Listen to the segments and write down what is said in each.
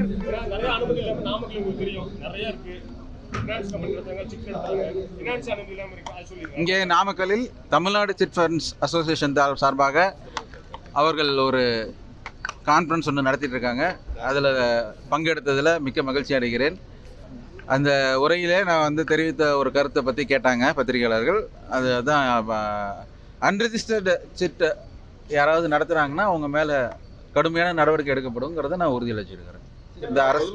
நிறைய அனுமதி இல்லாம நாமக்கல் உங்களுக்கு தெரியும் நிறைய இருக்கு. இங்கே நாமக்கல்லில் தமிழ்நாடு சிட் ஃபண்ட்ஸ் அசோசியேஷன் சார்பாக அவர்கள் ஒரு கான்ஃபரன்ஸ் ஒன்று நடத்திட்டு இருக்காங்க. அதில் பங்கெடுத்ததில் மிக்க மகிழ்ச்சி அடைகிறேன். அந்த உரையிலே நான் தெரிவித்த ஒரு கருத்தை பற்றி கேட்டாங்க பத்திரிகையாளர்கள். அதுதான் அன்ரிஜிஸ்டர்டு சிட் யாராவது நடத்துகிறாங்கன்னா அவங்க மேலே கடுமையான நடவடிக்கை எடுக்கப்படுங்கிறத நான் உறுதியில் வச்சுருக்கிறேன். இந்த அரசு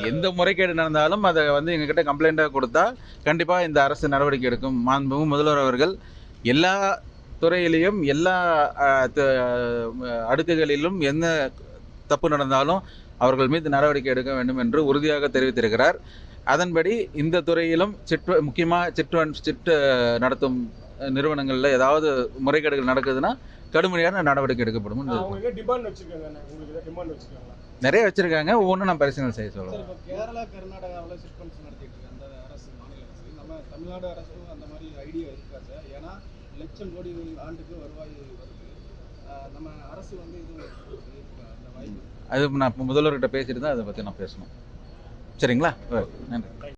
எந்த முறைகேடு நடந்தாலும் அதை எங்ககிட்ட கம்ப்ளைண்ட்டாக கொடுத்தா கண்டிப்பாக இந்த அரசு நடவடிக்கை எடுக்கும். மாண்புமிகு முதல்வர் அவர்கள் எல்லா துறையிலையும் எல்லா அடுக்குகளிலும் என்ன தப்பு நடந்தாலும் அவர்கள் மீது நடவடிக்கை எடுக்க வேண்டும் என்று உறுதியாக தெரிவித்திருக்கிறார். அதன்படி இந்த துறையிலும் முக்கியமாக சிட் நடத்தும் நிறுவனங்களில் ஏதாவது முறைகேடுகள் நடக்குதுன்னா கடுமையான நடவடிக்கை எடுக்கப்படும். நிறைய வச்சிருக்காங்க, ஒவ்வொன்றும் நான் பரிசீலனை செய்ய சொல்லுவேன். கேரளா கர்நாடகாவில் சிட் ஃபண்ட்ஸ் நடத்திட்டு இருக்க அந்த அரசு, மாநில அரசு, நம்ம தமிழ்நாடு அரசும் அந்த மாதிரி ஐடியா இருக்காது. ஏன்னா லட்சம் கோடி ஆண்டுக்கு வருவாய் வருது. நம்ம அரசு இது அந்த வாய்ப்பு அது நான் முதல்வர்கிட்ட பேசிட்டு தான் அதை பற்றி நான் பேசணும். சரிங்களா? நன்றி.